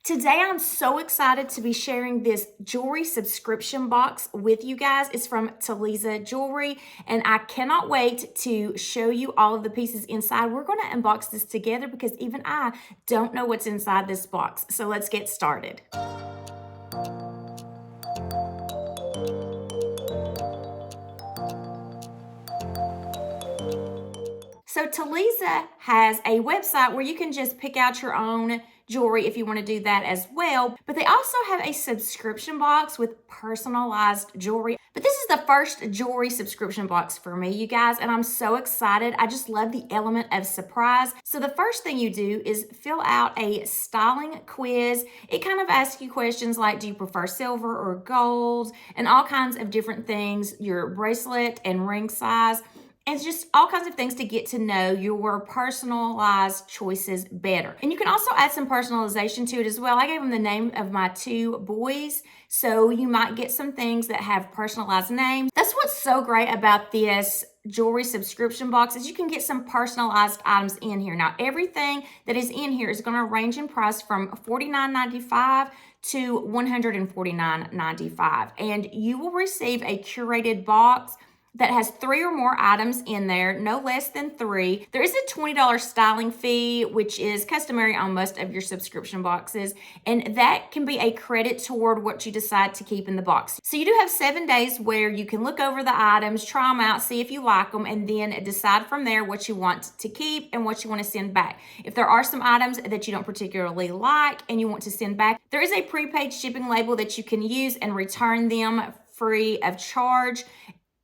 Today, I'm so excited to be sharing this jewelry subscription box with you guys. It's from Talisa Jewelry, and I cannot wait to show you all of the pieces inside. We're going to unbox this together because even I don't know what's inside this box. So let's get started. So Talisa has a website where you can just pick out your own jewelry if you want to do that as well. But they also have a subscription box with personalized jewelry. But this is the first jewelry subscription box for me, you guys, and I'm so excited. I just love the element of surprise. So the first thing you do is fill out a styling quiz. It kind of asks you questions like, do you prefer silver or gold? And all kinds of different things, your bracelet and ring size. And it's just all kinds of things to get to know your personalized choices better. And you can also add some personalization to it as well. I gave them the name of my two boys, so you might get some things that have personalized names. That's what's so great about this jewelry subscription box is you can get some personalized items in here. Now, everything that is in here is going to range in price from $49.95 to $149.95. And you will receive a curated box that has 3 or more items in there, no less than 3. There is a $20 styling fee, which is customary on most of your subscription boxes, and that can be a credit toward what you decide to keep in the box. So you do have 7 days where you can look over the items, try them out, see if you like them, and then decide from there what you want to keep and what you want to send back. If there are some items that you don't particularly like and you want to send back, there is a prepaid shipping label that you can use and return them free of charge.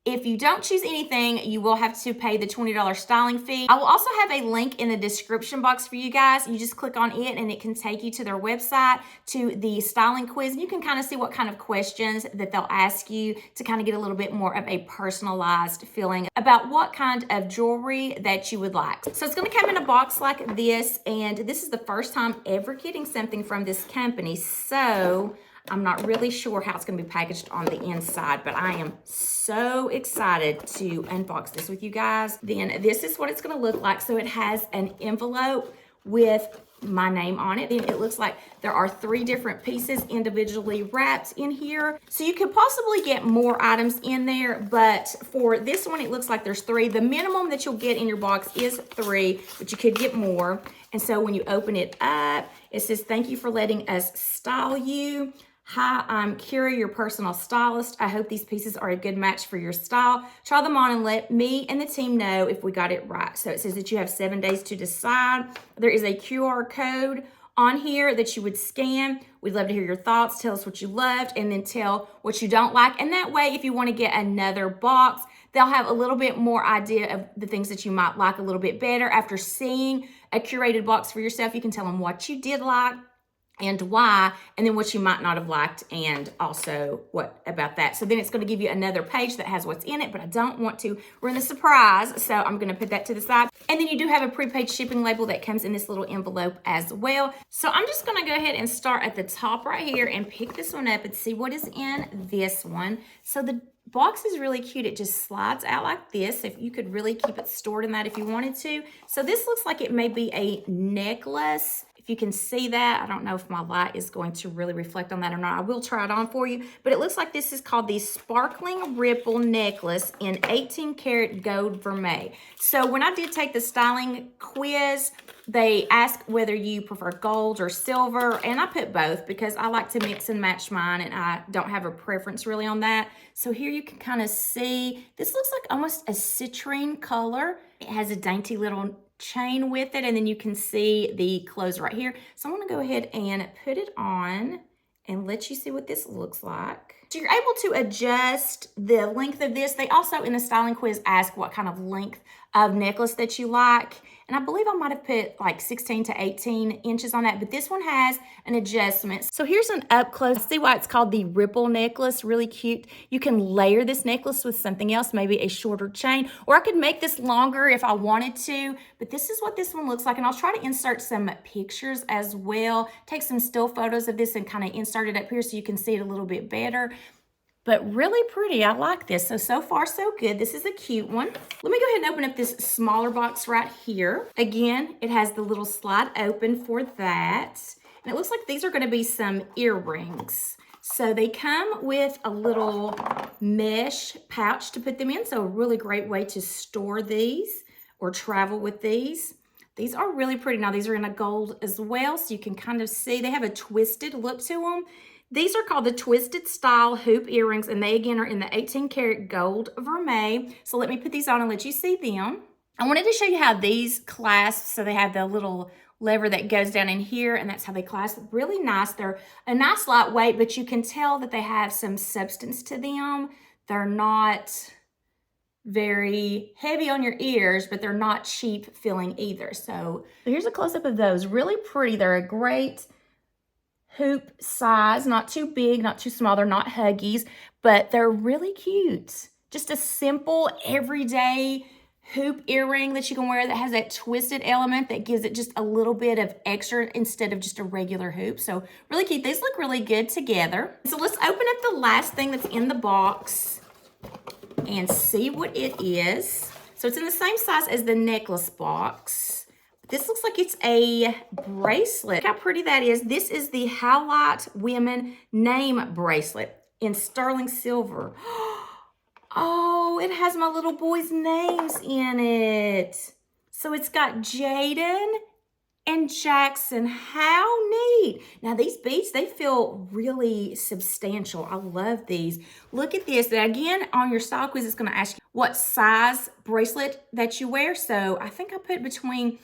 If you don't choose anything, you will have to pay the $20 styling fee. I will also have a link in the description box for you guys. You just click on it and it can take you to their website, to the styling quiz. And you can kind of see what kind of questions that they'll ask you to kind of get a little bit more of a personalized feeling about what kind of jewelry that you would like. So it's going to come in a box like this, and this is the first time ever getting something from this company. So I'm not really sure how it's going to be packaged on the inside, but I am so excited to unbox this with you guys. Then this is what it's going to look like. So it has an envelope with my name on it. And it looks like there are 3 different pieces individually wrapped in here. So you could possibly get more items in there, but for this one, it looks like there's 3. The minimum that you'll get in your box is 3, but you could get more. And so when you open it up, it says, thank you for letting us style you. Hi, I'm Kira, your personal stylist. I hope these pieces are a good match for your style. Try them on and let me and the team know if we got it right. So it says that you have 7 days to decide. There is a QR code on here that you would scan. We'd love to hear your thoughts. Tell us what you loved and then tell what you don't like. And that way, if you want to get another box, they'll have a little bit more idea of the things that you might like a little bit better. After seeing a curated box for yourself, you can tell them what you did like and why, and then what you might not have liked, and also what about that. So then it's going to give you another page that has what's in it, but I don't want to ruin the surprise, so I'm going to put that to the side. And then you do have a prepaid shipping label that comes in this little envelope as well. So I'm just going to go ahead and start at the top right here and pick this one up and see what is in this one. So the box is really cute. It just slides out like this. If you could really keep it stored in that if you wanted to. So this looks like it may be a necklace. If you can see that, I don't know if my light is going to really reflect on that or not. I will try it on for you, but it looks like this is called the Sparkling Ripple Necklace in 18 karat gold vermeil. So when I did take the styling quiz, they ask whether you prefer gold or silver, and I put both because I like to mix and match mine, and I don't have a preference really on that. So here you can kind of see, this looks like almost a citrine color. It has a dainty little chain with it, and then you can see the clothes right here. So I'm going to go ahead and put it on and let you see what this looks like. So you're able to adjust the length of this. They also in the styling quiz ask what kind of length of necklace that you like. And I believe I might have put like 16 to 18 inches on that, but this one has an adjustment. So here's an up close. See why it's called the Ripple Necklace, really cute. You can layer this necklace with something else, maybe a shorter chain, or I could make this longer if I wanted to, but this is what this one looks like. And I'll try to insert some pictures as well, take some still photos of this and kind of insert it up here so you can see it a little bit better. But really pretty. I like this. So far, so good. This is a cute one. Let me go ahead and open up this smaller box right here. Again, it has the little slide open for that. And it looks like these are going to be some earrings. So they come with a little mesh pouch to put them in. So a really great way to store these or travel with these. These are really pretty. Now these are in a gold as well, so you can kind of see they have a twisted look to them. These are called the Twisted Style Hoop Earrings, and they again are in the 18 karat gold vermeil. So let me put these on and let you see them. I wanted to show you how these clasp. So they have the little lever that goes down in here, and that's how they clasp. Really nice. They're a nice lightweight, but you can tell that they have some substance to them. They're not very heavy on your ears, but they're not cheap feeling either. So here's a close-up of those. Really pretty. They're a great hoop size, not too big, not too small. They're not huggies, but they're really cute. Just a simple, everyday hoop earring that you can wear that has that twisted element that gives it just a little bit of extra instead of just a regular hoop. So really cute. These look really good together. So let's open up the last thing that's in the box and see what it is. So it's in the same size as the necklace box. This looks like it's a bracelet. Look how pretty that is. This is the Highlight Women name bracelet in sterling silver. Oh, it has my little boys' names in it. So it's got Jaden and Jackson. How neat. Now these beads, they feel really substantial. I love these. Look at this. Now, again, on your style quiz, it's going to ask you what size bracelet that you wear. So I think I put between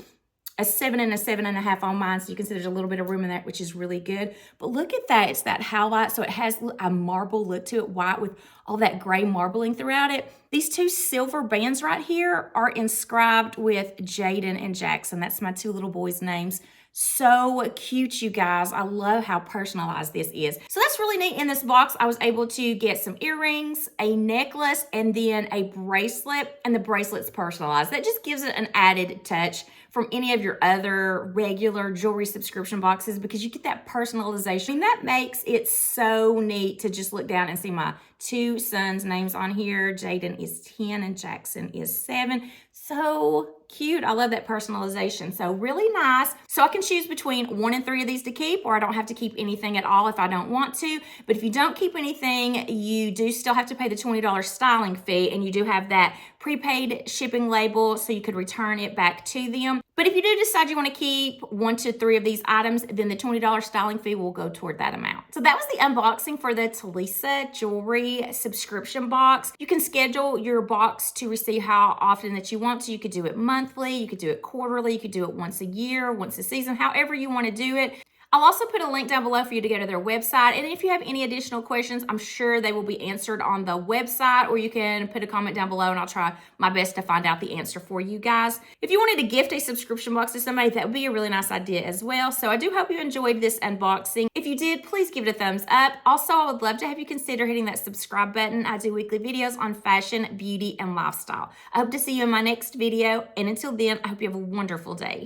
a 7 and a 7.5 on mine, so you can see there's a little bit of room in that, which is really good. But look at that. It's that highlight, so it has a marble look to it, white with all that gray marbling throughout it. These two silver bands right here are inscribed with Jaden and Jackson. That's my two little boys' names. So cute, you guys. I love how personalized this is. So that's really neat. In this box, I was able to get some earrings, a necklace, and then a bracelet, and the bracelet's personalized. That just gives it an added touch from any of your other regular jewelry subscription boxes because you get that personalization. And that makes it so neat to just look down and see my two sons' names on here. Jaden is 10 and Jackson is 7. So cute. I love that personalization. So really nice. So I can choose between 1 and 3 of these to keep, or I don't have to keep anything at all if I don't want to. But if you don't keep anything, you do still have to pay the $20 styling fee, and you do have that prepaid shipping label, so you could return it back to them. But if you do decide you want to keep 1 to 3 of these items, then the $20 styling fee will go toward that amount. So that was the unboxing for the Talisa Jewelry subscription box. You can schedule your box to receive how often that you want to. You could do it monthly, you could do it quarterly, you could do it once a year, once a season, however you want to do it. I'll also put a link down below for you to go to their website. And if you have any additional questions, I'm sure they will be answered on the website, or you can put a comment down below and I'll try my best to find out the answer for you guys. If you wanted to gift a subscription box to somebody, that would be a really nice idea as well. So I do hope you enjoyed this unboxing. If you did, please give it a thumbs up. Also, I would love to have you consider hitting that subscribe button. I do weekly videos on fashion, beauty, and lifestyle. I hope to see you in my next video. And until then, I hope you have a wonderful day.